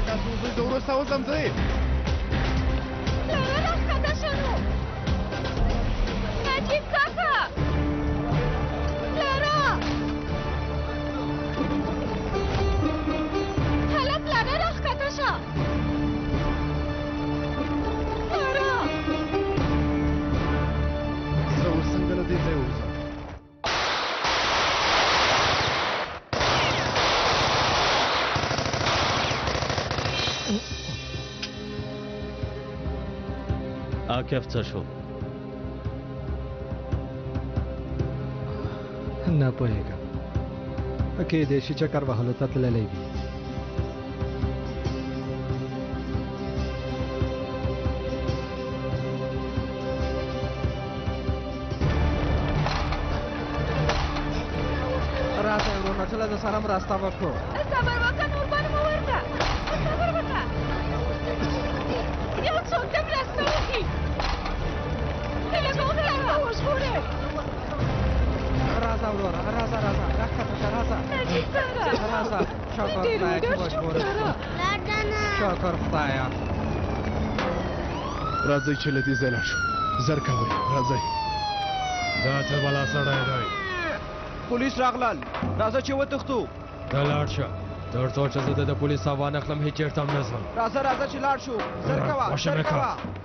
تاسو زه د وروسته وځم ځئ پلاره راښکته شه نو نجیب کاکا پلاره هله پلاره راښکته شه پلاره زه اوس څنګه له دې ځایه وځم عاقف څه شو نه پوهېږم کېدای شي چکر وهلو ته تللی وي راځه ورونه چله د سره مرسته وکړو صبر وکړه نوربانو مه ورځه صبر وکړه یو څوک ته مرسته وکړي هیله کوم پلاره وژغورې راځه وروره راځه راښکته شه راځه نجیب سره راځه شکر خدایه چې وژغورې شکر خدایه راځئ چې له دې ځای لاړ شو زر کوئ راځئ دا څه بلا سړی دی پولیس راغلل راځه چې وتښتو ته لاړ شه تر څو چې زه د پولیس سامان اخلم هېڅ چېرته هم نه ځم راځه چې لاړ شو زر کوه زر کوه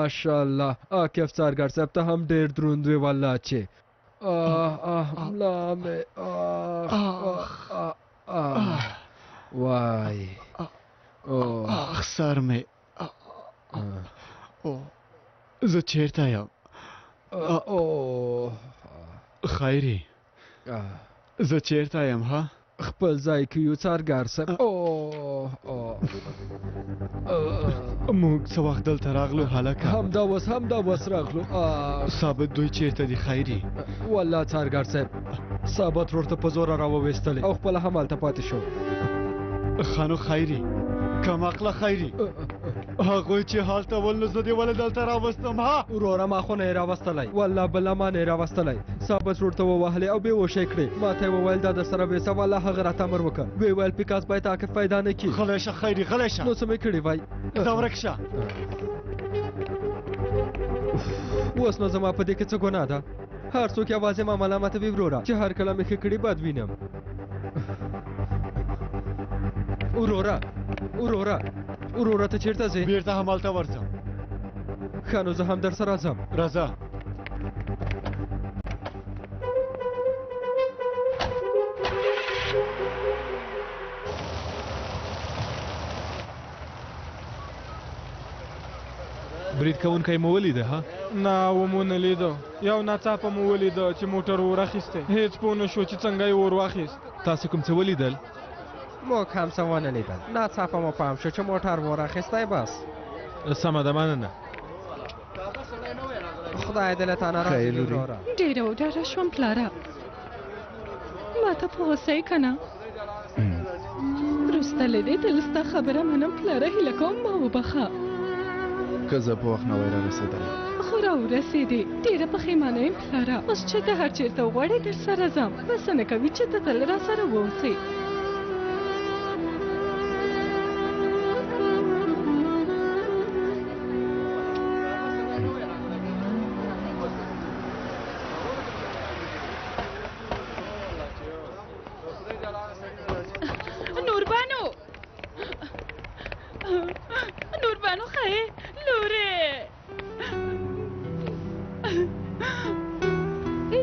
ماشاءالله عاقف څارګر صاحب ته هم ډېر دروند وي والله چې ملا مې وای سر مې زه چیرته یم خیري زه چیرته یم ها خپل ځای کې یو څارګر صاحب موږ څه وخت دلته راغلو هلکه همدا وس راغلو ثابت دوی چیرته دي خیري والله څارګر صاحب ثابت ورته په زوره راوویستلی او خپله هم هلته پاتې شو ښه نو خیري کم عقله خیري هغوی چې هلته ول نو زه دې ولې دلته راوستم ها وروره ما خو نه یې راوستلی والله بله ما نه یې راوستلی ثابت ورته ووهلی او بېهوشه یې کړې ما ته یې وویل دا در سره بېسه والله هغه راته امر وکړه ویې ویل پیکاس باید عاقف پیدا نه کړي غلی شه خیري غلی شه نو څه مې کړي وای ځه ورک شه اوس نو زما په دې کې څه ګناه ده هر څوک یوازې ما ملامتوي وروره چې هر کله مې ښه کړي بد وینم وروره ته چیرته ځې بیرته همالته ورځم ښه نو زه هم در سره ځم راځه برید کوونکی مو ولیده ها نه ومو نه لیده یو ناڅاپه مو ولیده چې موټر ورخیستی هېڅ پوه نه شو چې څنګه یې ور واخیست تاسو کوم څه ولیدل موږ هم څه ونه لیدل ناڅاپه مو پام شو چې موټر ورخیستی بس سمه ده مننه خدای دې له تا نه راضي وروره ډېره وډاره شوم پلاره ما ته په غوسه یې که نه وروسته له دې تل ستا خبره منم پلاره هیله کوم ما وبخه که زه په وخت نه وای رارسېدلی خو راورسېدې ډېره پښیمانه یم پلاره اوس چې ته هر چېرته وغواړې در سره ځم بسنه کوي چې ته تل را سره واوسې نوربانو خیه لوره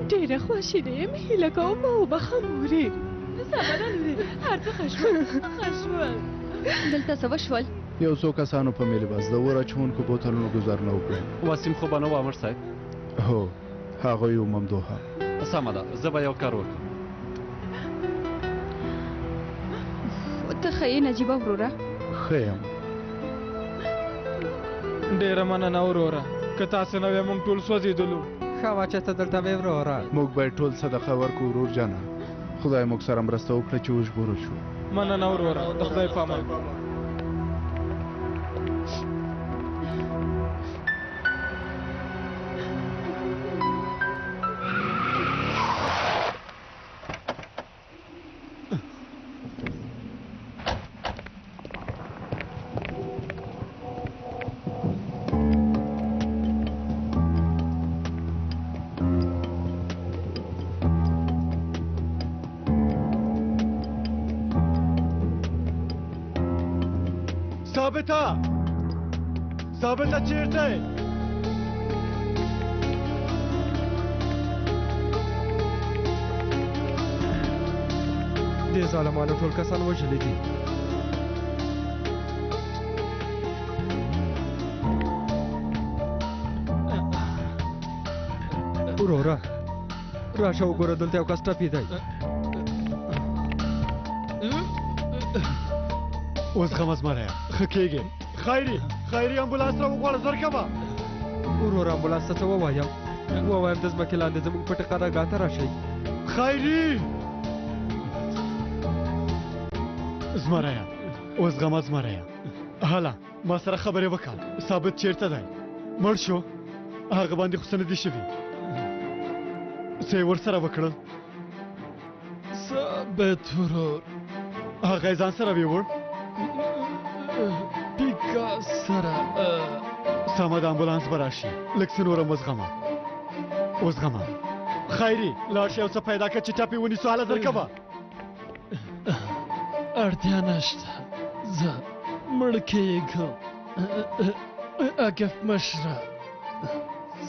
ډېره خوشحاله یم هیله کوم ما وبخه مورې صبره لورې هر څه ښه شول دلته څه وشول یو څو کسانو په ملي بس د اور اچوونکو بوتلونو ګزارونه وکړه وسیم خو به نه و امر صاحب هو هغوی و ممدوحه سمه ده زه به یو کار وکړم ته ښه یې نجیبه وروره؟ ښه یم. ډېره مننه وروره، که تاسې نه وای موږ ټول سوځېدلو. ښه وه چې ته دلته وې وروره. موږ باید ټول صدقه ورکړو ورور جانه. خدای موږ سره مرسته وکړه چې وژغورل شو. مننه وروره، د خدای په امان. ثابته چیرته یې؟ دې ظالمانو ټول کسان وژلي دي. وروره راشه وګوره دلته یو کس ټپي دی. اوس غم زمری ښه کېږي. خیري امبولانس را وغواړه، زر کوه. وروره امبولانس ته څه ووایم؟ ووایم د ځمکې لاندې زموږ پټې قرارګاه ته راشئ. خیري زمریه، اوس غمه زمریه. هله ما سره خبرې وکړه، ثابت چیرته دی؟ مړ شو؟ هغه باندې خو څه نه دي شوي؟ څه یې ورسره وکړل؟ ثابت ورور، هغه یې ځان سره ویوړ؟ پیکا سره. سمه د امبولانس به راشي، لږ څه نوره مه زغمه. وزغمه. خیري لاړ شي یو څه پیدا کړه چې ټپې ونیسو. هله زر کوه. اړتیا نشته، زه مړ کېږم. عاقف مشره،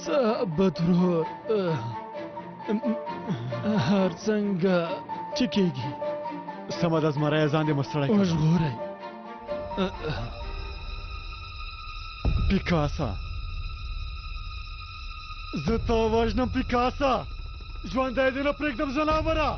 ثابت ورور، هر څنګه چې کېږي. سمه ده زمری ځان دې مستړی کړه. وژغورئ. پیکاسا زه تا وژنم. پیکاسا ژوندی دې نه پرېږدم ځناوره.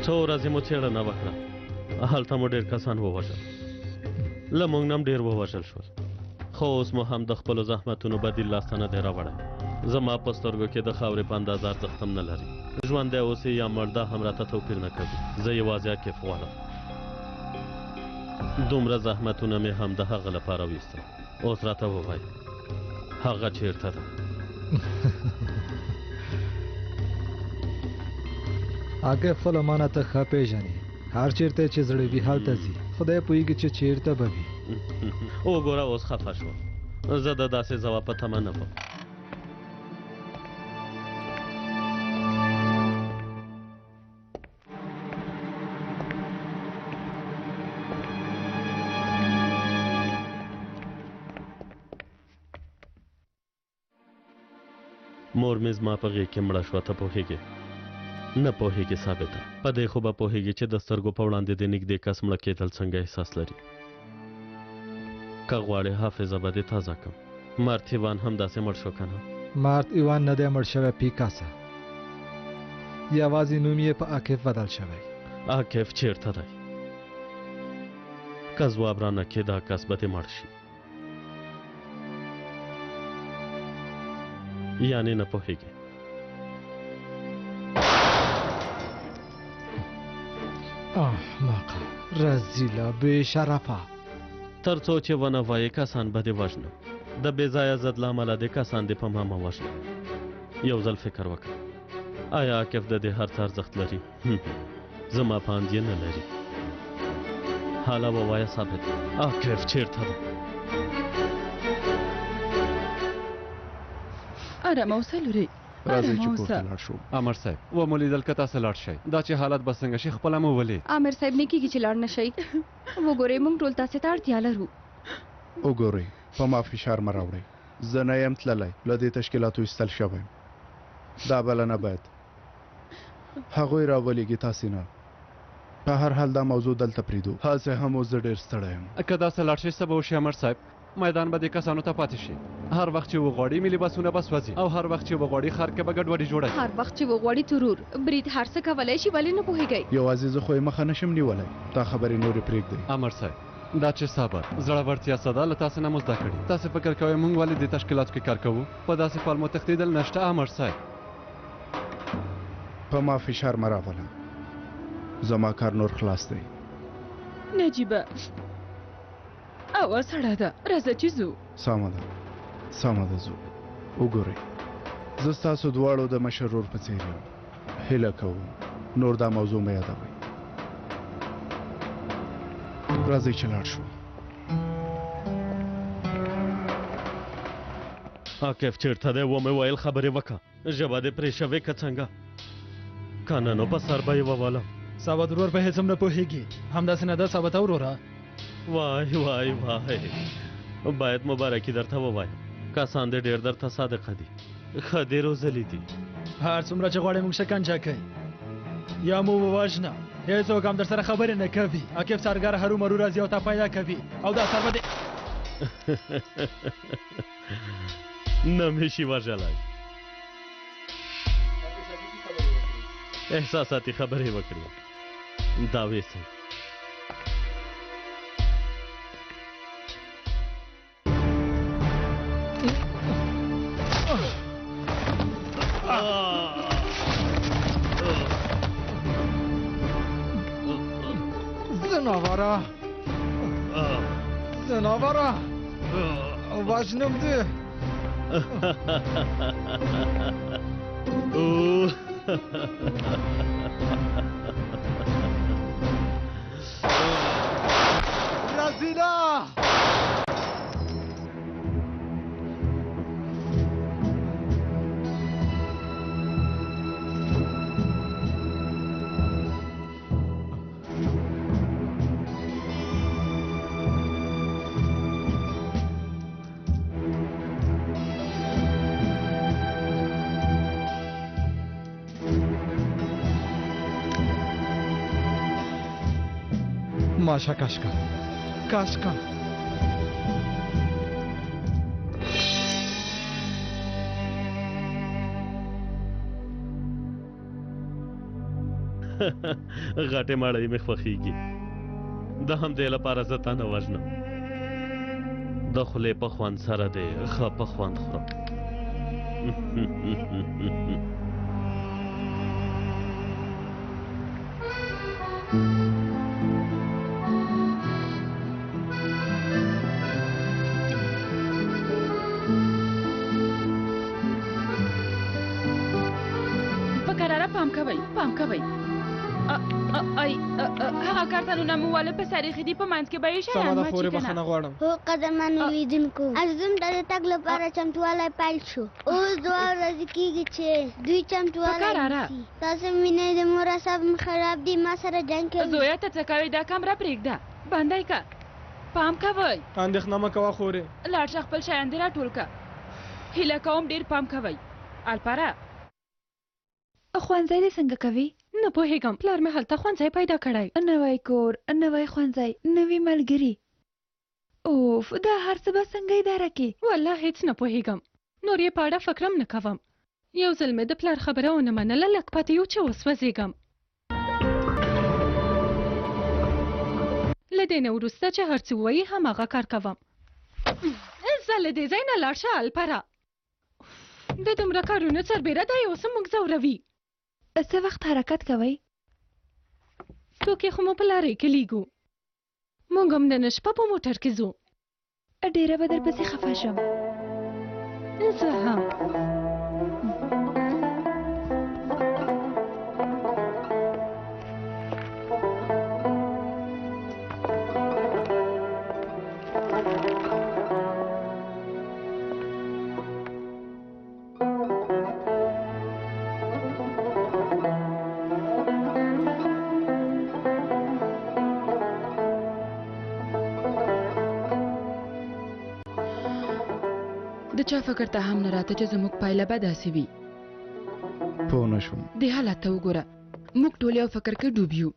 څو ورځې مو څېړنه وکړه، هلته مو ډېر کسان ووژل، له موږ نه هم ډېر ووژل شول، خو اوس مو هم د خپلو زحمتونو بدیل لاسته نه دی راوړی. زما په سترګو کې د خاورې په اندازه ارزښت هم نه لري. ژوندی اوسې یا مړ دا هم راته توپیر نه کوي. زه یوازې عاقف غواړم. دومره زحمتونه مې هم د هغه لپاره ویستل. اوس راته ووایه هغه چیرته ده؟ عاقف خپله مانه ته ښه پېژنې. هر چېرته چې زړه وي هلته ځي. خدای پوهېږي چې چېرته به وي. وګوره اوس خفه شوم. زه د داسې ځواب په تمه نه وم. مور مې زما په غېږ کې مړه شوه. ته پوهېږې؟ نه پوهېږې ثابته. په دې خو به پوهېږې چې د سترګو په وړاندې د نږدې کس مړه کېدل څنګه احساس لري. که غواړې حافظه به دې تازه کړم. مارت ایوان هم داسې مړ شو که نه؟ مارت ایوان نه دی مړ شوی پیکاسا. یوازې نوم یې په عاقف بدل شوی. عاقف چیرته دی؟ که ځواب رانه کړې دا کس به دې مړ شي. یعنې نه پوهېږې؟ احمقه، رزیله، بې شرفه. تر څو چې ونه وایې کسان به دې وژنم. د بې ځایه ضد له امله دې کسان دې په ما مه وژنه. یو ځل فکر وکړه، آیا عاقف د دې هر څه ارزښت لري؟ زما په اند یې نه لري. حالا ووایه ثابت، عاقف چیرته ده؟ آرامه اوسه لورې، راځئ چې کور ته لاړ شو. امر صاحب و مو لیدل که تاسو لاړ شئ دا چې حالت به څنګه شي خپله مو ولې. عامر صاحب نه کېږي چې لاړ نه شئ. وګورئ موږ ټول تاسې ته اړتیا لرو. وګورئ په ما فشار مه راوړئ. زه نه یم تللی له دې تشکیلاتو ایستل شوی یم. دا بلنه باید هغوی راولېږي تاسې نه. په هر حال دا موضوع دلته پرېږدو. هسې هم اوس زه ډېر ستړی یم. که داسې لاړ شئ څه به وشي امر صاحب میدان به دې کسانو ته پاتې شي. هر وخت چې وغواړي ملي بسونه به سوځي او هر وخت چې وغواړي ښار کې به ګډوډي جوړه شي. هر وخت چې وغواړي ترور برید هر څه کولی شي ولې نه پوهېږئ. یوازې زه خو یې مخه نشم نیولی. دا خبرې نورې پرېږدئ. امر صاحب دا چې صبر زړورتیا څه ده له تاسو نه مو زده کړي. تاسو فکر کوئ موږ ولې دې تشکیلاتو کې کار کوو؟ په داسې پالمو تښتېدل نشته امر صاحب. په ما فشار مه راوله. زما کار نور خلاص دی. نجیبه هوا سړه ده راځه چې ځو. سمه ده سمه ده ځو. وګورئ زه ستاسو دواړو د مشر ورور په څېر یم. هیله کوم نور دا موضوع مه یادوئ. راځئ چې لاړ شو. عاقف چېرته دی ومې ویل خبرې وکړه. ژبه دې پرې شوې که څنګه که نه نو په سر به یې ووالم. ثابت ورور په هېڅ هم نه پوهېږي. همداسې نه ده ثابته وروره. وای وای وای باید مبارکي درته ووایم. کسان دې ډېر درته صادقه دي ښه دې روزلي دي. هر څومره چې غواړئ موږ شکنجه کوي یا مو ووژنه هېڅوک هم در سره خبرې نه کوي. عاقف څارګر هرومرو راځي او تا پیدا کوي او دا سر به دې نه مې شي وژلی. احساساتي خبرې وکړې دا ویسئ. زناوره زناوره وژنم دې. رزیلا ماشا کاشکا کاشکا غټې مړۍ مې خوښېږي. د همدې لپاره زه تا نه وژنم. د خولې په خوند سره دی ښه په خوند خورم. په قراره پام کوئ پام کوئ. هغه کارتنونه مو والا په سریخ دي په منځ کې به یې شیان سمه ده خورې بخښنه غواړم. هو قدرمنو لیدونکو ازم د تګ لپاره چمتوالی پیل شو. اوس 2 ورځې کېږي چې دوی چمتوالی نیسي. تاسو وینئ د مور اعصاب مې خراب دي ما سره جنګ کوي. زویه ته څه کوې دا کمره پرېږده بندی که پام کوئ. اندېښنه مه کوه خورې. لاړ شه خپل شیان دې راټول که. هیله کوم ډېر پام کوئ. الپره ښوونځی دې څنګه کوي؟ نه پوهېږم پلار مې هلته ښوونځی پیدا کړی. نوی کور نوی ښوونځی نوي ملګري. اوف دا هر څه به څنګه اداره کې؟ والله هېڅ نه پوهېږم. نور یې په اړه فکر هم نه کوم. یو ځل مې د پلار خبره ونه منله لږ پاتې یو چې وسوځېږم. له دې نه وروسته چې هر څه ووایي هماغه کار کوم. زه له دې ځای نه لاړ شه الپره. د دومره کارونو سربېره دا یو څه موږ ځوروي. څه وخت حرکت کوئ؟ ټوکې خو مو په لارې کې لیږو. موږ هم نن شپه په موټر کې ځو. ډېره به درپسې خفه شم. زه هم. د چا فکر ته هم نه راته چې زموږ پایله به داسې وي. پوه نه شوم. دې حالت ته وګوره، موږ ټول یو فکر کې ډوب یو.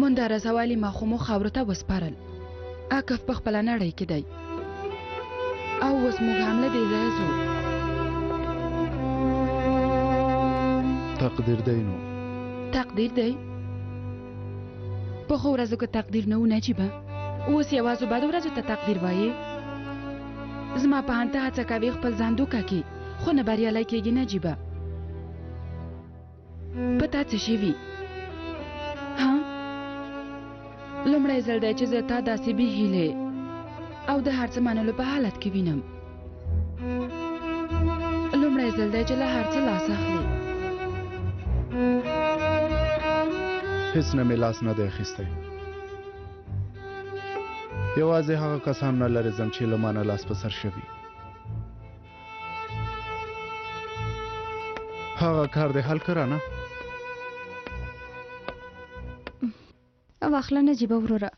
منداره زوالي ماخومو خاورو ته وسپارل. عاقف په خپله نړۍ کې دی او اوس موږ هم له دې ځایه ځو. تقدیر دی نو. تقدیر دی؟ په ښو ورځو کې تقدیر نه و نجیبه. اوس یوازې بدو ورځو ته تقدیر وایې؟ زما په هان ته هڅه کوې خپل ځان دوکه کړي، خو نه بریالی کېږي نجیبه. په تا څه شوي؟ ها؟ لومړی ځل دی چې زه تا داسې بې هیلې او د هر څه منلو په حالت کې وینم. لومړی ځل دی چې له هر څه لاس اخلې. هیڅ نه مې لاس نه دی اخیستی. یوازې هغه کسان نه لرې ځم چې له ما نه لاس په سر شوي. هغه کار دې حل کړه نه؟ واخله نجیبه وروره.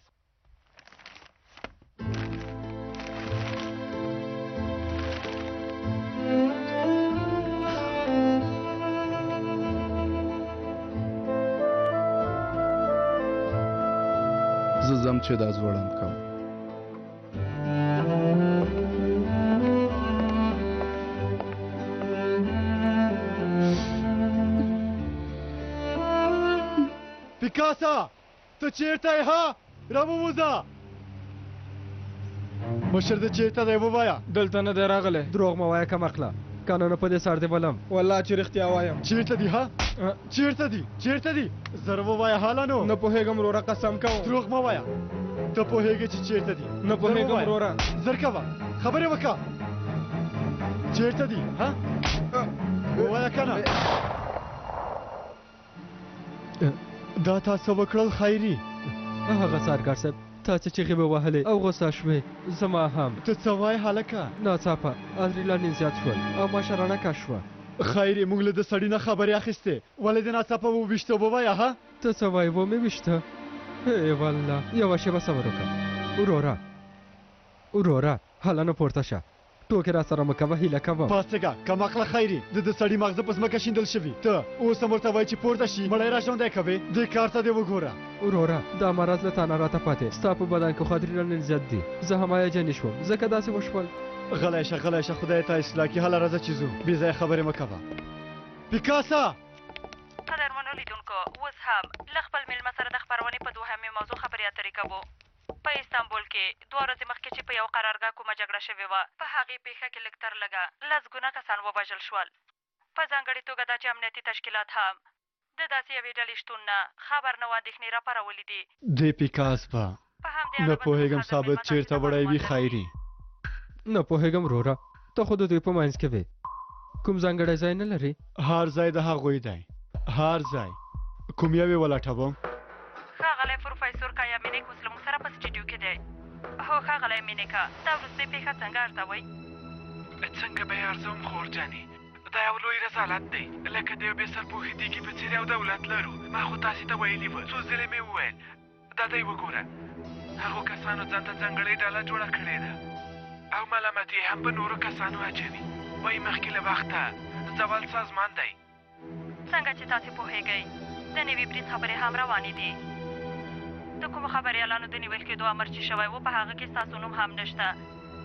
زه ځم چې دا ځوړند کوم. پیکاسا ته چیرته یې ها؟ راووځه. مشر دې چیرته دی ووایه. دلته نه دی راغلی. دروغ مه وایه کمقله، قانونه په دې سر دې بلم. والله چې رښتیا وایم. چیرته دی ها؟ چیرته دی؟ چیرته دی؟ زر ووایه حالا نو. نه پوهېږم وروره، قسم کوم. دروغ مه وایه. ته پوهېږې چې چیرته دی؟ نه پوهېږم وروره. زر کوه، خبرې وکړه. چیرته دی ها؟ ووایه که نه؟ دا تاسو وکړل خیري؟ هغه سارګر صاحب تا څه چیغې به وهلې او غوسه شوې، زما هم. ته څه وایې هلکه؟ ناڅاپه ادرینالین زیات شول او ماشه رڼکه شوه. خیري موږ له د سړي نه خبرې اخیستې، ولې دې ناڅاپه وویشته ووایه ها؟ ته څه وایې ومې ویشته؟ ای والله، یوه شېبه صبر وکړه. وروره هله نه پورته شه، ټوکې را سره مه کوه، هیله کوم. پاڅېږه کمقله خیري، د سړي ماغزه په ځمکه شیندل شوي. ته اوس هم ورته وایې چې پورته شي، مړی را ژوندی کوې. دې کار ته دې وګوره. وروره دا مرض له تا نه راته پاتې، ستا په بدن کې خو ادرینالین زیات دي. زه هم هیجاني شوم ځکه داسې وشول. غلی شه خدای ته اصلاح کړي. هله راځه چې ځو، بې ځایه خبرې مه کوه. پیکاسا قدرمنو لیدونکو، اوس هم له خپل میلمه سره د خپرونې په دوهمې موضوع خبرې اترې کوو. په استانبول کې 2 ورځې مخکې چې په یو قرارګاه کومه جګړه شوې وه، په هغې پیښه کې لږ تر لږه 10 ګونه کسان ووژل شول. په ځانګړې توګه دا چې امنیتي تشکیلات هم د داسې یوې ډلې شتون نه خبر نه و اندېښنې راپارولې دي. دې پیکاس به نه پوهېږم ثابت چیرته وړی وي خیري. نه پوهېږم وروره، ته خو د دوی په منځ کې وې. کوم ځانګړی ځای نه لري؟ هر ځای د هغوی دی، هر ځای. کوم یو یې ولټوم؟ ښاغلی پروفیسور کایامینیک اوس له موږ سره په سټډیو کې دی. هو ښاغلی مینیکا، دا وروستۍ پیښه څنګه ارزوئ؟ څنګه به یې ارزوم خور جانې، دا یو لوی رسالت دی، لکه د یو بې سرپوښېدونکي په څېر یو دولت لرو. ما خو تاسې ته ویلي وه، څو ځلې مې وویل. دا دی وګوره، هغو کسانو ځان ته ځانګړې ډله جوړه کړې ده او ملامتي هم په نورو کسانو اچوي. وایي مخکې له وخته زوال سازمان دی. څنګه چې تاسې پوهېږئ، د نوي برید خبرې هم روانې دي. د کومو خبریالانو د نیول کېدو امر چې شوی و، په هغه کې ستاسو نوم هم نشته.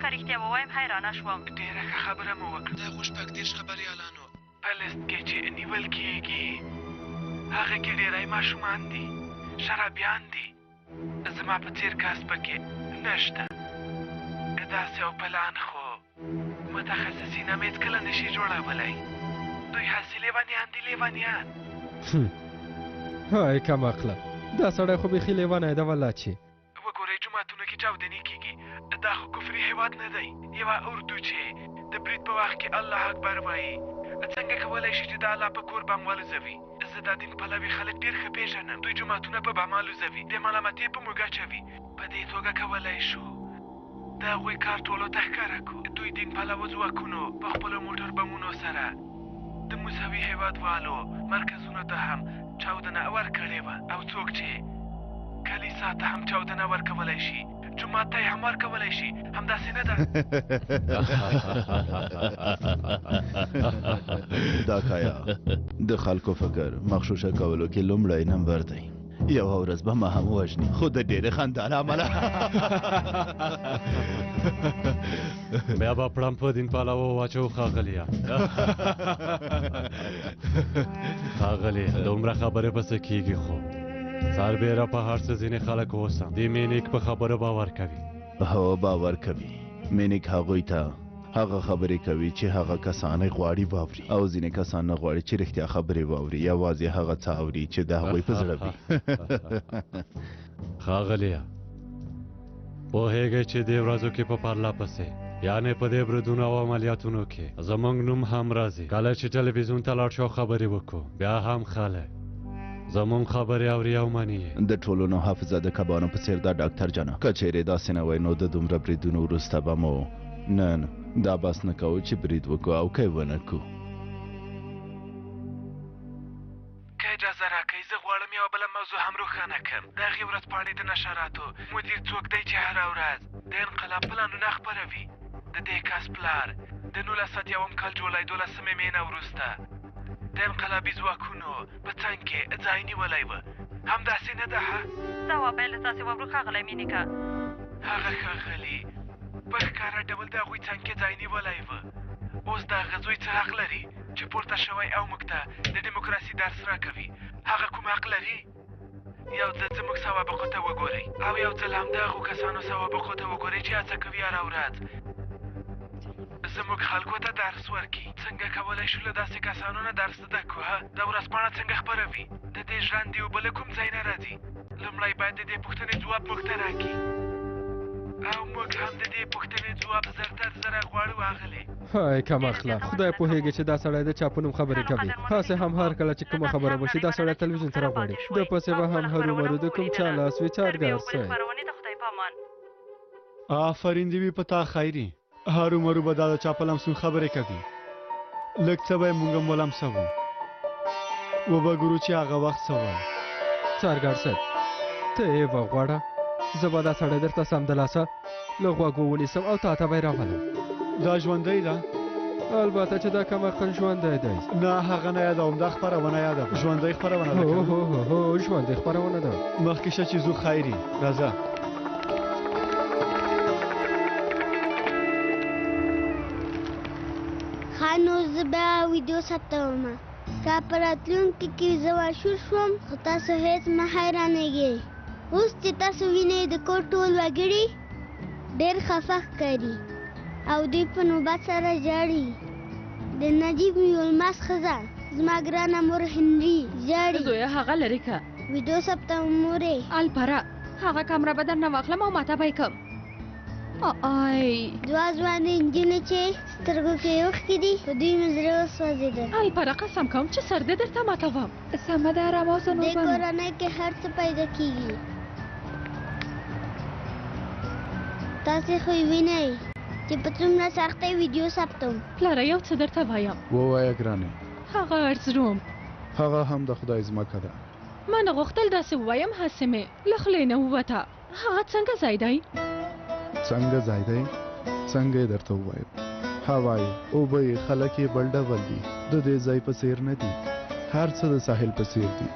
که رښتیا ووایم حیرانه شوم. ډېره ښه خبره مو وکړه. د هغو شپږ دېرش خبریالانو په لیست کې چې نیول کېږي، هغه کې ډېری ماشومان دي، شرابیان دي. زما په څېر کس پکې نشته. که داسې یو پلان خو متخصصین هم هېڅکله نشي جوړولی. دوی هسې لیونیان دي، لیونیان. های کمقله، دا سړی خو بیخي لیونی ده والله چې. وګورئ جوماتونو کې چاودنې کېږي، دا خو کفري هېواد نه دی. یوه اردو چې د برید په وخت کې الله اکبر وایي، څنګه کولی شي چې د الله په کور بم والوځوي؟ زه دا دین پلوي خلک ډېر ښه پېژنم. دوی جوماتونه په بم الوځوي، د ملامتۍ په موږ اچوي. په دې توګه کولی شو د هغوی کار ټولو ته ښکاره کړو. دوی دین پلوه ځواکونو په خپلو موټر بمونو سره د موسوي هېوادوالو مرکزونو ته هم چاودنه ورکړې وه، او څوک چې کلیسا ته هم چاودنه ورکولی شي جومات ته یې هم ورکولی شي همداسې نه ده دا کایا د خلکو فکر مغشوشه کولو کې لومړی نمبر دی یوه ورځ به ما هم وژني خو د ډېرې خندا له امله بیا به پړم په دین پلاو واچو ښاغلیه ښاغلیه دومره خبرې پسې کېږي خو سربیره په هر څه ځینې خلک اوسم د مینیک په خبره باور کوي هو باور کوي مینیک هغوی ته هغه خبرې کوي چې هغه کسان غواړي واوري او ځینې کسان نه غواړي چې رښتیا خبرې واوري یوازې هغه څه اوري چې د هغوی په زړه وي ښاغلیه پوهېږئ چې دې ورځو کې په پرله پسې یعنې په دې بریدونو او عملیاتونو کې زمونږ نوم هم راځي کله چې ټلویزیون ته لاړ شو خبرې وکړو بیا هم خلک زمونږ خبرې اوري او مني د ټولو نو حافظه د کبانو په څېر دا ډاکټر جانه که چیرې داسې نه وای نو د دومره بریدونو وروسته به مو نه دا بس نه کوو چې برید وکړو او که یې ونه کړو که اجازه راکئ زه غواړم یوه بله موضوع هم روښانه کړم د هغې ورځپاڼې د نشراتو مدیر څوک دی چې هره ورځ د انقلاب پلانونه خپروي د دې کس پلار د 1901 کال جولای 12 مې نه وروسته د انقلابي ځواکونو په څنګ کې ځای نیولی و همداسې نه ده ځواب یې له تاسې واورو ښاغلی مینیکه هغه ښاغلي په ښکاره ډول د هغوی څنګ کې ځای نیولی و اوس د هغه زوی څه حق لري چې پورته شوی او موږ ته د ډیموکراسي درس راکوي هغه کوم حق لري یو ځل زموږ سوابقو ته وګورئ او یو ځل هم د هغو کسانو سوابقو ته وګورئ چې هڅه کوي هره ورځ زموږ خلکو ته درس ورکړي څنګه کولی شو له داسې کسانو نه درس زده کړو د ورځپاڼه څنګه خپروي د دې ژرندې اوبه له کوم ځای نه راځي لومړی باید د دې پوښتنې ځواب موږ ته راکړي او موږ هم د دې پوښتنې ځواب زر تر زره غواړو اغلې هاي کم اخلا خدای پوهېږي چې دا سړی د چا په نوم خبرې کوي هسې هم هر کله چې کومه خبره وشي دا سړی تلویزیون ته راغواړي د پسې به هم هرومرو د کوم چا لاس وي څارګر صاحب آفرین دې وي په تا خیري هرومرو به دا د چا په لمسون خبرې کوي لږ څه به یې موږ هم ولمسوو وبه ګورو چې هغه وخت څه وایي څارګر صاحب ته یې وغواړه زه به دا سړی درته سمدلاسه له غوږو ونیسم او تا ته به یې راولم دا ژوندی ده البته چې دا کم عقل ژوندی دی نه هغه نه یادوم دا خپرونه یاده ژوندی خپرونه ده هو ژوندی خپرونه ده مخکې شه چې زو خیري راځه ښه نو زه بیا ویډیو ثبتوم که په راتلونکي کې زه مشهور شوم خو تاسو هېڅ مه حیرانېږئ اوس چې تاسو وینئ د کور ټول وګړي ډېر خفه ښکاري او دوی په نوبت سره ژاړي د نجیب یلماس ښځه زما ګرانه مور هنري ژاړي زویه هغه لرې که ویډیو ثبتوم مورې الپره هغه کمره به درنه واخلم او ماته به یې کړم دوه ځوانې نجونې چې سترګو کې یې اوښکې دي په دوی مې زړه وسوځېده الپره قسم کوم چې سر دې درته ماتوم سمه ده ارامه اوسه دې کورنۍ کې هر څه پیدا کېږي تاسې خو یې وینئ چې په څومره سختۍ ویډیو ثبتوم پلاره یو څه درته وایم ووایه ګرانې هغه ارزروم هغه هم د خدای ځمکه ده ما نه غوښتل داسې ووایم هسې مې له خولې نه ووته هغه څنګه ځای دی څنګه ځای دی څنګه یې درته ووایم هوا یې اوبه یې خلک یې بل ډول دي د دې ځای په څېر نه دي هر څه د ساحل په څېر دي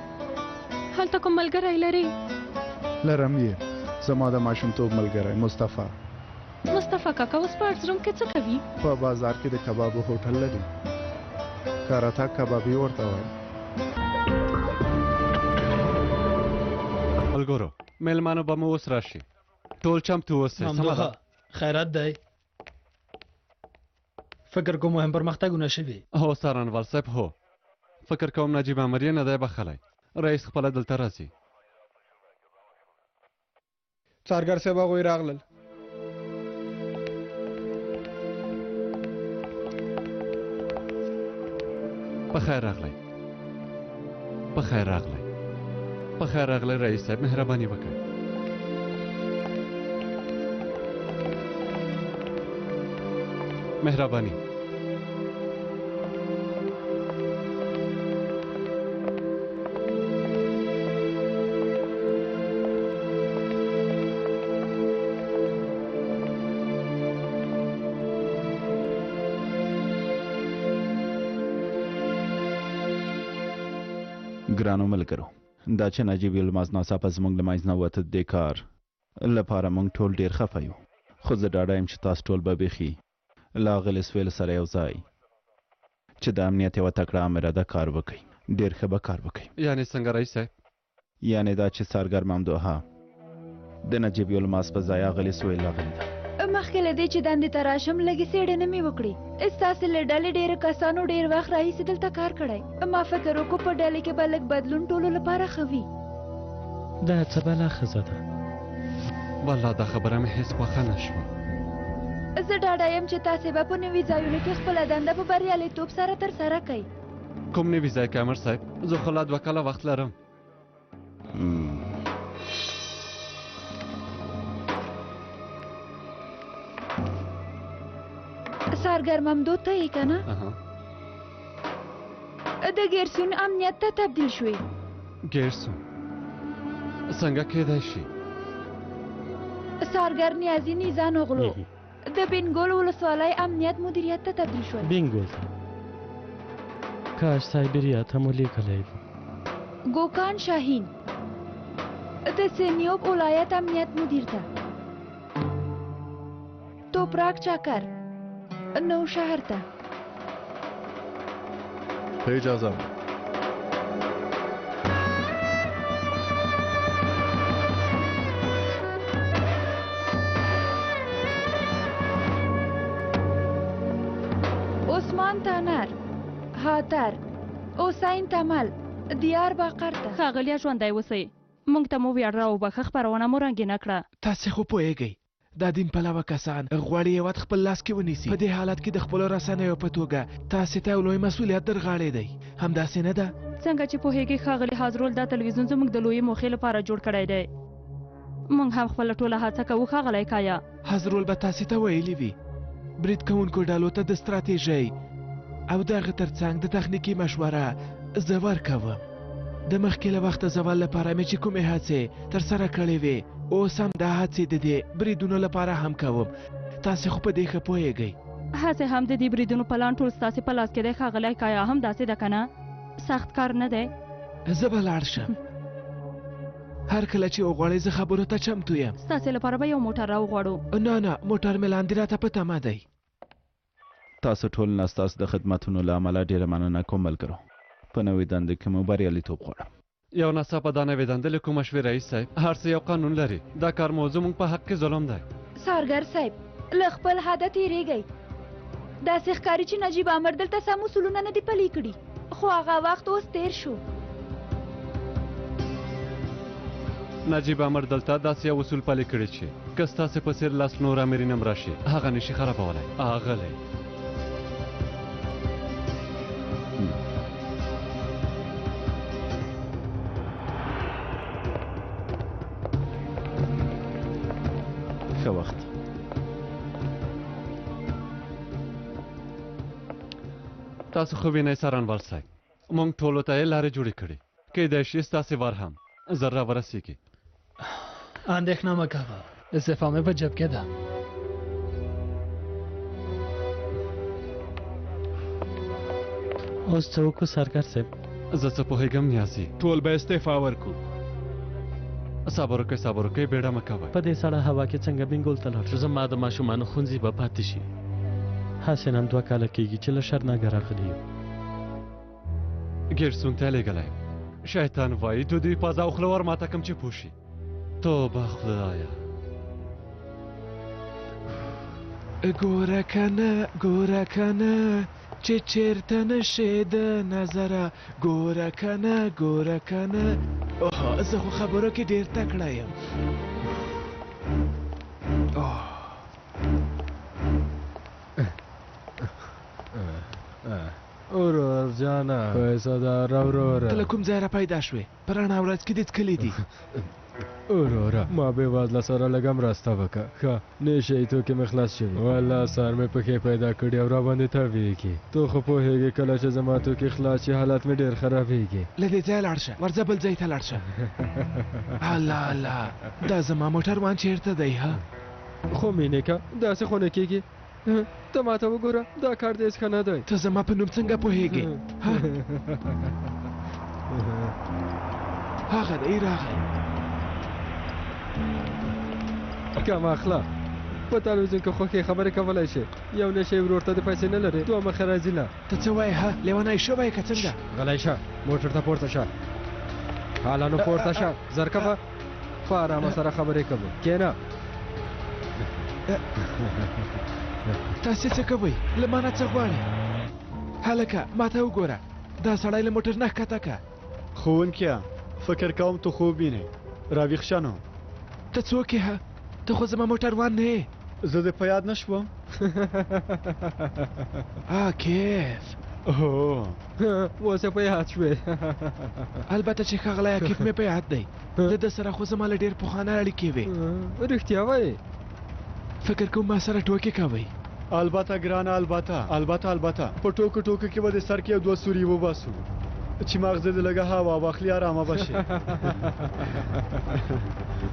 هلته کوم ملګری لرې لرم یې زما د ماشومتوب ملګری مصطفی کاکا اوس په ارزروم کې څه کوي په بازار کې د کبابو هوټل لري کاراتا کبابي ورته وایي ملګرو میلمانو به مو اوس راشي ټول چمتو اوسئ سمه ده خیرات دی فکر کوم مهم پرمختګونه شوي هو څارنوال صاحب هو فکر کوم نجیب امریه نه دی بخلی رئیس خپله دلته راځي څارګر صاحب هغوی راغلل پخیر راغلی پخیر راغلی پخیر راغلی رئیس صاحب مهربانی وکړئ مهربانی ګرانو ملګرو دا چې نجیب الماس ناڅاپه زموږ له منځ نه وته د کار لپاره موږ ټول ډېر خفه یو خو زه ډاډه یم چې تاسو ټول به بیخي له هغه سویل سره یو ځای چې د امنیت یوه تکړه امره ده کار وکړي ډېر ښه به کار وکړي یعنې څنګه رئیس صاحب یعنې دا چې سارګر ممدوحه د نجیب الماس په ځای هغه سویل راغلې ده مخکې له دې چې دندې ته راشم لږې څېړنه مې وکړې ستاسې له ډلې ډېرو کسانو ډېر وخت راهیسې دلته کار کړی ما فکر وکړو په ډلې کې به لږ بدلون ټولو لپاره ښه وي دا څه بلا ښځه ده والله دا خبره مې هېڅ خوښه نه شوه زه ډاډه یم چې تاسې به په نوي ځایونو کې خپله دنده په بریالیتوب سره ترسره کوئ کوم نوي ځای کې امر صاحب زه خو لا 2 کاله وخت لرم سارګر ممدو ته یې که نه د ګیرسون امنیت ته تبدیل شوې ګیرسون څنګه کېدای شي سارګر نیازي نیزان اغلو د بنګول ولسوالۍ امنیت مدیریت ته تبدیل شول بنګول کاش سایبریا ته مو لیکلی ګوکان شاهین د سیمیوب ولایت امنیت مدیر ته توپراک چاکر نو شهر ته په اجازه عثمان تانر هاتر حسین تمل دیار باقر ته ښاغليه ژوندی اوسئ موږ ته مو ویاړ راوبخه خپرونه مو رنګینه کړه تاسې خو پوهیږئ دا دین پلوه کسان غواړي هېواد خپل لاس کې ونیسي په دې حالت کې د خپلو رسنیو په توګه تاسې ته یو لوی مسؤلیت در غاړې دی همداسې نه ده څنګه چې پوهیږئ ښاغلي حاضرول دا تلویزیون زموږ د لویې موخې لپاره جوړ کړی دی موږ هم خپله ټوله هڅه کوو ښاغلی کایا حاضرول به تاسې ته ویلي وي برید کوونکو ډلو ته د ستراتیژۍ او د هغه ترڅنګ د تخنیکي مشوره زه ورکوم د مخکې له وخته زوال لپاره مې چې کومې هڅې ترسره کړې وې اوس هم دا هڅې د دې بریدونو لپاره هم کوم تاسې خو په دې ښه پوهیږئ هسې هم د دې بریدونو پلان ټول ستاسې په لاس کې دی ښاغلی کایا هم داسې ده که نه سخت کار نه دی زه به لاړ شم هر کله چې وغواړئ زه خبرو ته چمتو یم ستاسې لپاره به یو موټر راوغواړو نه موټر مې لاندې راته په تمه دی تاسو ټول نه ستاسو د خدمتونو له امله ډېره مننه کوم ملګرو په نوې دنده کې مو بریالیتوب غواړم یو ناڅاپه دا نوې دنده له کومه شوې رئیس صاحب هر څه یو قانون لري دا کار مو زموږ په حق کې ظلم دی سارګر صاحب له خپل حده تېرېږئ داسې ښکاري چې نجیب امر دلته سم اصولونه نه دي پلي کړي خو هغه وخت اوس تېر شو نجیب امر دلته داسې یو اصول پلي کړي چې که ستاسې په څېر لاس نور امرین هم راشي هغه نشي خرابولی اغلی ښه وخت تاسو خو وینئ سرانوال صاحب موږ ټولو ته یې لارې جوړې کړې کیدای شي ستاسې وار هم زر را ورسیږي اندېښنه مه کوه استعفا مې په جب کې ده اوس څه وکړو سرګر صاحب زه څه پوهېږم نیازي ټول به استعفا ورکړو صبر وکړئ بیړه مه کوئ په دې سړه هوا کې څنګه بنګول ته لاړ شو زما د ماشومانو ښوونځي به پاتې شي هسې نن 2 کاله کېږي چې له شرناګه راغلي یو ګیرسون ته یې لېږلی شیطان وایي د دوی پازه او خوله ور ماته کړم چې پوه شي توبه خدایه ګوره کنه چې چېرته نشې د نظره ګوره کنه اوه زه خو خبرو کې ډېر تکړه یم ورور جانه پیسه دار وروره ته له کوم ځای را پیدا شوې په رڼا ورځ کې دې څکلي دي وروره ما بېوزله سره لږه مرسته وکړه ښه نشئ توکې مې خلاص شوي والله سر مې پښې پیدا کړي او راباندې تاویږي تو خو پوهېږې کله چې زما توکې خلاص شي حالت مې ډېر خرابېږي له دې ځایه لاړ شه ورځه بل ځای ته لاړ شه الله دا زما موټر وان چېرته دی ها خو مینې که داسې خو نه کېږي ته ماته وګوره دا کار دې هېڅ ښه نه دی ته زما په نوم څنګه پوهېږې هغه دی راغی. کم اخلاق په تلویزیون کې خوښي خبرې کولی شي، یو نشي ورور ته د پیسې نه لري، دوه مخه راځي نه. ته څه وایې ها؟ لیونی شوی که څنګه؟ غلی شه، موټر ته پورته شه. حالا نو پورته شه، زر کوه، په ارامه سره خبرې کوو. کښېنه. تاسې څه کوئ؟ له ما نه څه غواړئ؟ هلکه ما ته وګوره، دا سړی له موټر نه ښکته که. ښوونکیه فکر کوم تو خوب وینې، راویښ شه نو. ته څوک یې؟ ته خو زما موټروان نه یې. زه دې په یاد نه شوم. کیف. هو اوس یې په یاد شوې. البته چې ښاغلی عاقب مې په یاد دی، د ده سره خو زما له ډېر پخوانه اړیکې وې. رښتیا وایې؟ فکر کوم ما سره ټوکې کوئ. البته ګرانه، البته په ټوکو کې به د سر کې یو دوه سوري وباسو چې مغزه دې لږه هوا واخلي، ارامه به شي.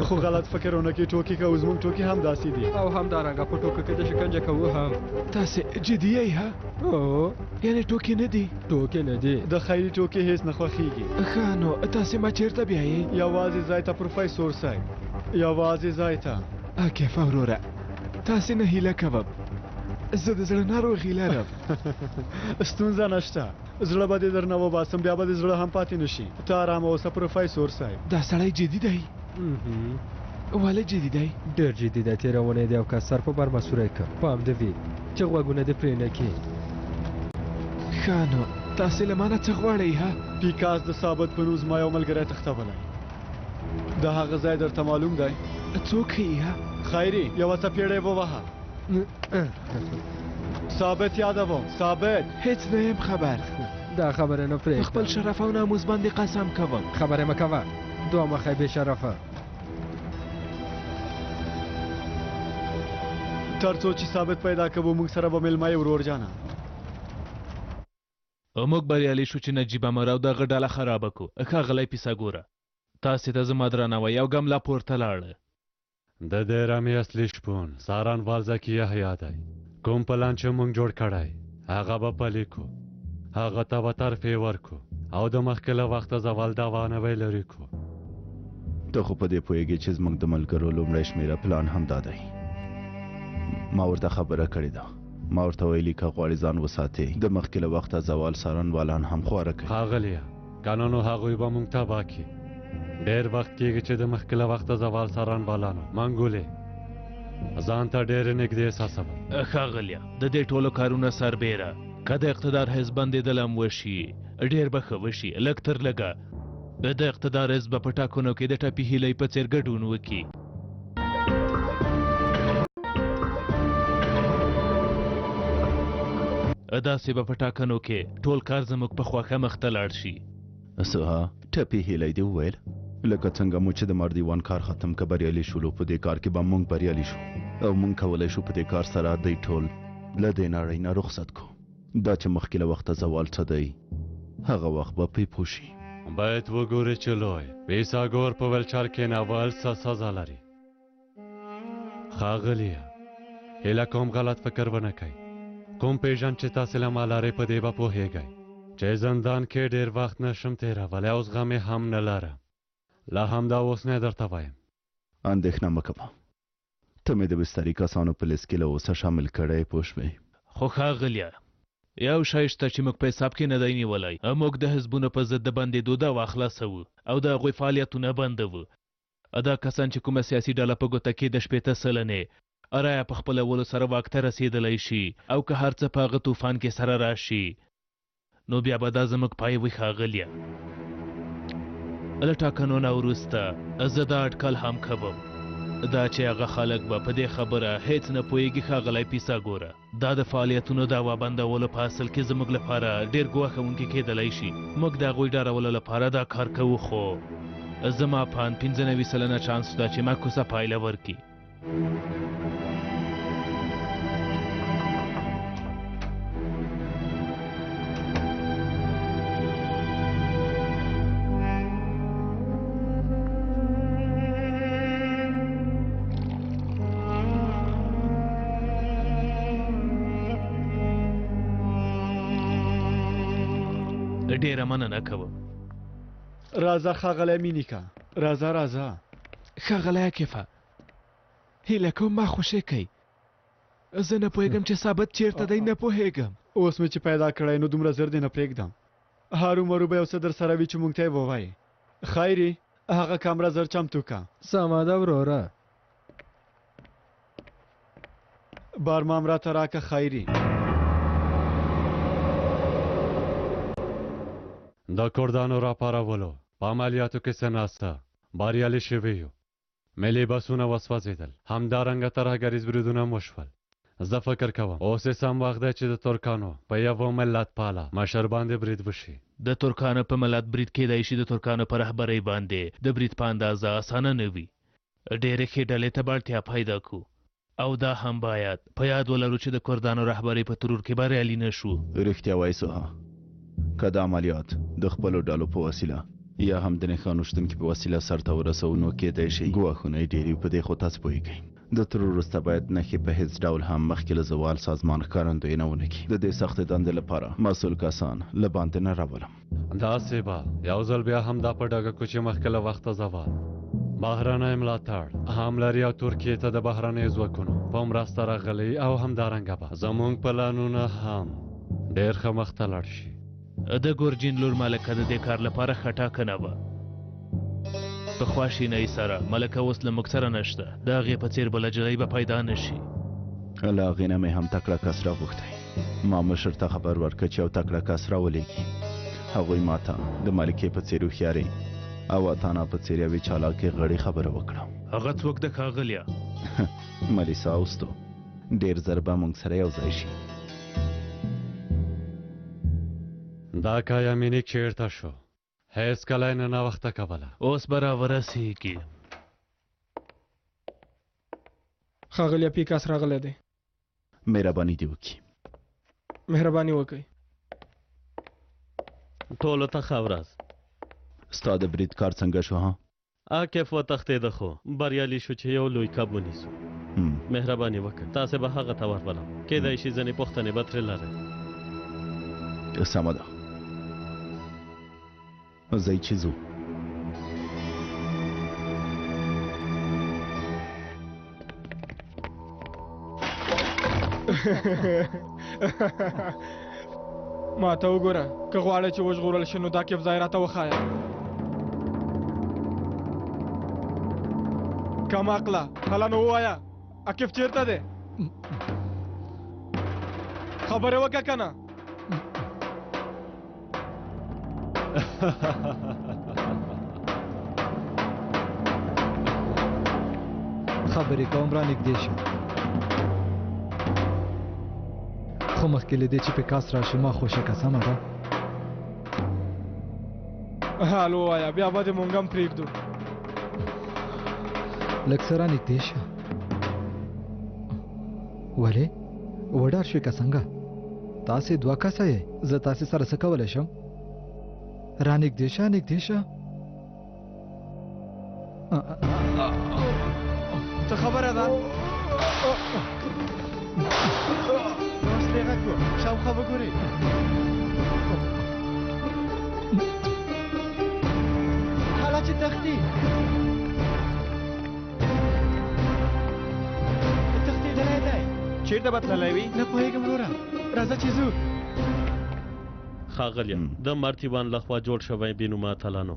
خو غلط فکر ونه کړي، ټوکې کوو، زموږ ټوکې هم داسې دي. او همدارنګه په ټوکو کې د شکنجه کوو هم. تاسې جدي یئ ها؟ یعنې ټوکې نه دي؟ ټوکې نه دي. د خیري ټوکې هېڅ نه خوښېږي. ښه نو تاسې ما چېرته بیایئ؟ یوازې ځای ته پروفیسور صاحب، یوازې ځای ته. کیفه وروره، تاسې نه هیله کوم، زه د زړه ناروغي لرم. ستونزه نشته، زړه به دې درنه وباسم، بیا به دې زړه هم پاتې نشي. ته ارامه اوسه پروفیسور صاحب. دا سړی جدي دی؟ ولې جدي دی؟ ډېر جدي دی. تېره اونۍ د یو کس سر په بر مسوری کړ، پام دې وي چې غوږونه دې پرې نه کړي. ښه نو تاسې له ما نه څه غواړئ ها؟ پیکاس د ثابت په نوم زما یو ملګری تښتولی، د هغه ځای درته معلوم دی؟ څوک ښیي ها؟ خیري یوه څپېړه یې ووهه. ثابت یادوم، ثابت. هیڅ نه یم خبر. دا خبره نه پرېږده. خپل شرف او ناموس باندې قسم کوم. خبرې مه کوه، دوه مخی بې شرفه. تر څو چې ثابت پیدا کوو موږ سره به مېلمه یې ورور جانه. موږ بریالي شو چې نجیبه مر او دغه ډله خرابه کړو. ښاغلی پیساګوره، تاسې ته زما درناوی او ګام لا پورته لاړه. د دې رمې اصلي شپون څارنوال ذکي یحیی دی. کوم پلان چې موږ جوړ کړی هغه به پلي کړو، هغه ته به ترفیع ورکړو او د مخکې له وخته زوال دعوا نه به یې لرې کړو. ته خو په دې پوهېږې چې زموږ د ملګرو لومړی شمېره پلان هم دا دی. ما ورته خبره کړې ده، ما ورته ویلي که غواړې ځان وساتې د مخکې له وخته زوال څارنوالان هم خواره کوي. ښاغلیه، که نو هغوی به موږ تباه کړي. ډېر وخت کېږي چې د مخکې له وخته زوال څارنوالانو منګولې ځان ته ډېرې نږدې احساسوم. ښاغلیه، د دې ټولو کارونه سربیره که د اقتدار حزب بندېدل هم وشي ډېر به ښه وشي. لږ تر لږه د اقتدار حزب په ټاکنو کې د ټپي هیلې په څېر ګډون وکړي. داسې به په ټاکنو کې ټول کار زموږ په خوښه مخ ته لاړ شي. څه ها؟ ټپي هیلې دې وویل؟ لکه څنګه مو چې د مردیوان کار ختم که بریالي شولو، په دې کار کې به موږ بریالي شو او موږ کولی شو په دې کار سره دی ټول له دې نړۍ نه رخصت کړو. دا چې مخکې له وخته زوال څه دی هغه وخت به پرې پوه شي. باید وګورې چې لوی پیساګور په ولچر کېنول څه سزا لري. ښاغلیه، هیله کوم غلط فکر ونه کوئ. کوم پیژن چې تاسې له ما لرئ په دې به پوهېږئ چې زندان کې ډېر وخت نشم تېرولی او زغم یې هم نه لرم. لا همدا اوس نه درته وایم. اندېښنه مه کوه، ته مې د بستري کسانو په لیست کې له اوسه شامل کړی، پوه شوې؟ خو ښاغلیه، یو شی شته چې موږ په حساب کې نه دی نیولی. موږ د حزبونو په ضد د بندېدو دعوا خلاصوو او د هغوی فعالیتونه بندوو. دا کسان چې کومه سیاسي ډله په ګوته کې د 80 سلنې رایه په خپلولو سره واک ته رسېدلی شي او که هر څه په هغه طوفان کې سره راشي نو بیا به دا زموږ پای وي. ښاغلیه، له ټاکنو نه وروسته زه دا اټکل هم کوم دا چې هغه خلک به په دې خبره هیڅ نه پوهېږي. ښاغلی پیساګوره، دا د فعالیتونو دعوا بندولو په اصل کې زموږ لپاره ډېر ګواښونکی کېدلی شي. موږ د هغوی ډارولو لپاره دا کار کوو، خو زما په اند 95 سلنه چانس شته چې معکوسه پایله ورکړي. ډېره مننه کوم. راځه ښاغلی مینیکا راځه راځه ښاغلی کیفه هیله کوم ما خوشې کوي زه نه پوهېږم چې ثابت چیرته دی نه پوهېږم اوس مې چې پیدا کړی نو دومره زر دې نه پرېږدم هارو مرو به یو څه در سره وي چې موږ ته یې ووایي خیري هغه کامره زر چمتو که سمه ده وروره بارمام راته راکه خیري د کردانو راپارولو په عملیاتو کې څه ناسته بریالي شوي یو ملي بسونه وسوځېدل همدارنګه ترهګریز بریدونه مو شول زه فکر کوم اوس سم وخت دی چې د ترکانو په یو ملت پاله مشر باندې برید وشي د ترکانو په ملت برید کېدای شي د ترکانو په رهبرۍ باندې د برید په اندازه اسانه نه وي ډېرې ښې ډلې ته به اړتیا پیدا کړو او دا هم باید په یاد ولرو چې د کردانو رهبرۍ په ترور کې بریالي نه شو رښتیا وایي سوها که دا عملیات د خپلو ډلو په وسیله یا هم د نښانو شتونکي په وسیله سرته ورسوو نو کېدای شي ګواښونه یې ډېر په دې خو تاسو پوهېږئ د ترور وروسته باید نښې په هیڅ ډول هم مخکې له زوال سازمان ښکارندویي نه ونه کړي د دې سختې دندې لپاره مسؤل کسان له باندې نه راولم داسې به یو ځل بیا هم دا په ډاګه کړو چې مخکې له وخته زوال بهرنی ملاتړ هم لري او ترکیې ته د بهرنیو ځواکونو په مرسته راغلی او همدارنګه به زموږ پلانونه هم ډېر ښه مخته لاړ شي د ګورجین لور ملکه د دې کار لپاره ښه ټاکنه وه په خواشینۍ سره ملکه اوس له موږ سره نشته د هغې په څېر بله جلۍ به پیدا نه شي له هغې نه مې هم تکړه کس راغوښتی ما مشر ته خبر ورکړ چې یو تکړه کس راولېږي هغوی ما ته د ملکې په څېر هوښیارې او اتانا په څېر یوې چالاکې غړې خبره وکړه هغه څوک ده ښاغلیه ملیسا اوستو ډېر ژر به موږ سره یو ځای شي دا کایا مینیک چیرته شو هیڅ کله نه ناوخته کوله اوس به راورسېږي ښاغلی پیکاس راغلی دی مهرباني دې وکړي مهرباني وکړئ ټولو ته ښه ورځ ستا د برید کار څنګه شو ها عاکف وتښتېده خو بریالي شو چې یو لوی کب ونیسو مهرباني وکړه تاسې به هغه ته ورولم کېدای شي ځینې پوښتنې به ترې لرئ سمه ده ځئ چې ځو ما ته وګوره که غواړئ چې وژغورل شي نو دا کیف ځای راته وښایه کم عقله هله نو ووایه عاکف چېرته دی خبرې وکړه که نه خبرې کوم را نږدې شه خو مخکې له دې چې پیکاس راشي ما خوشکه سمه ده حال ووایه بیا به دې مونږ هم پرېږدو لږ څه را نږدې شه ولې وډار شوې که څنګه تاسې دوه کسه یې زه تاسې سره څه کولی شم را نږدې شه نږدې شه څه خبره ده اوس دې غږ کړو شاوخوا وګورئ هله چې تښتي تښتېدلی دی چېرته به تللی وي نه پوهېږم وروره راځه چې ځو ښاغلیه د مرتیبان لخوا جوړ شوی بېنومه اتلانو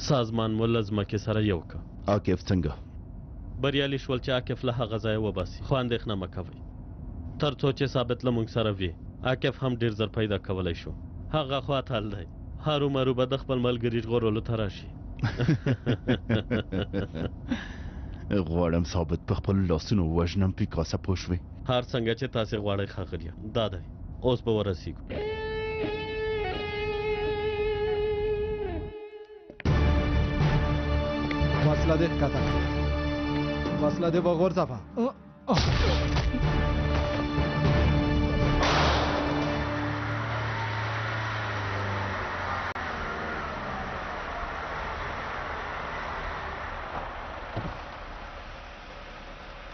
سازمان مو له ځمکې سره یو که عاکف څنګه بریالي شول چې عاکف له هغه ځایه وباسي خو اندېښنه مه کوئ تر څو چې ثابت له موږ سره وي عاکف هم ډېر زر پیدا کولی شو هغه خو اتل دی هارو مرو به د خپل ملګري ژغورلو ته راشي غواړم ثابت په خپلو لاسونو ووژنم پیکاسه پوه شوې هر څنګه چې تاسې غواړئ ښاغلیه دا دی اوس به ورسیږو وسله دې ښکته کړه وسله دې وغورځوه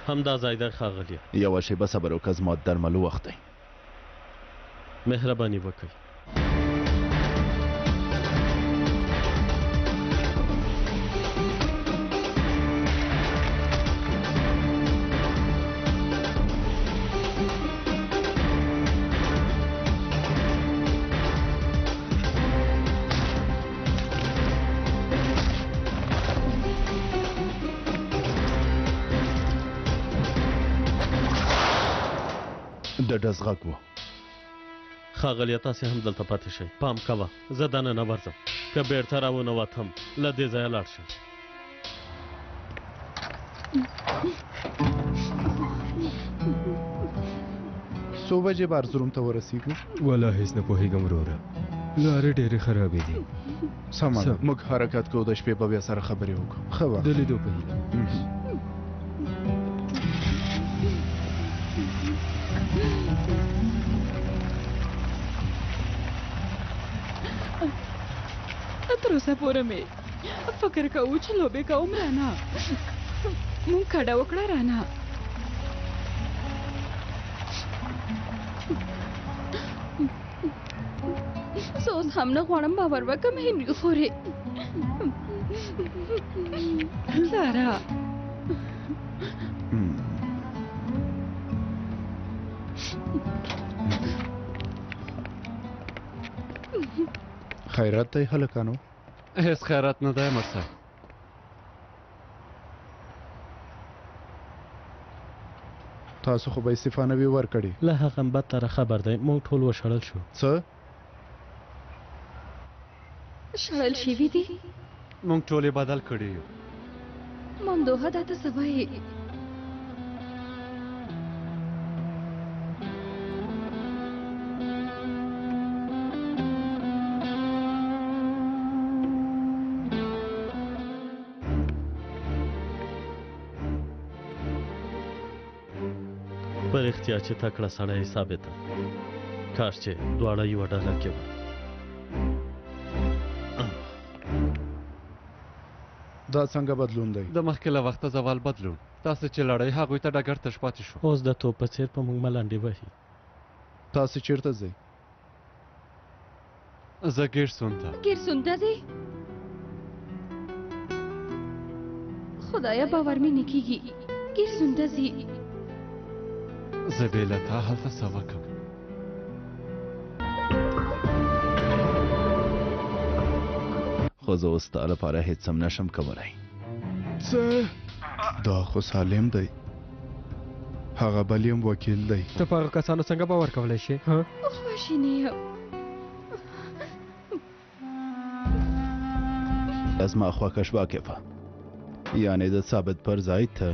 همدا ځای دی ښاغلیه یوه شیبه صبر وکړه زما د درملو وخت دی مهرباني وکړئ د ډز غږ و. ښاغلیه تاسې هم دلته پاتې شئ. پام کوه زه دننه ورځم، که بیرته راونوتم له دې ځایه لاړ شم. څو بجې به ارزروم ته ورسېږو؟ والله هېڅ نه پوهېږم وروره، لارې ډېرې خرابې دي. سمه ده، موږ حرکت کوو، د شپې به بیا سره خبرې وکړو. ښه وخت. د لیدو په هیله. تر اوسه پورې مې فکر کوو چې لوبې کوم رانه، مونږ کډه وکړه رانه. زه اوس هم نه غواړم باور وکړم هندي خورې. سارا خیرات دی هلکانو؟ هیڅ خیرات نه دی مرسه. تاسو خو به استعفا نه وي ورکړې. له هغه هم بدتره خبر دی، موږ ټول وشړل شو. څه؟ شړل شوي دي؟ موږ ټولې بدل کړي یو. ممدوحه دا ته څه وایي؟ په رښتیا چې تکړه سړی ثابته، کاش چې دواړه یوه ډله کې وه. دا څنګه بدلون دی؟ د مخکې له وخته زوال بدلون. تاسو چې لړۍ هغوی ته ډګر تش پاتې شو. اوس د توپ په څېر په موږ ملنډې وهي. تاسو چیرته ځئ؟ زه ګیرسون ته. ګیرسون ته ځې؟ خدایه باور مې نه کېږي ګیرسون ته ځې. زه بې له تا هلته څه وکړم؟ خو زه اوس ستا لپاره هېڅ هم نشم کولی. څه؟ دا خو سالم دی، هغه بل یم وکیل دی. ته په هغه کسانو څنګه باور کولی شې؟ خواشینی یم. زما خوښه شوه کیفه، یعنې د ثابت پر ځای ته.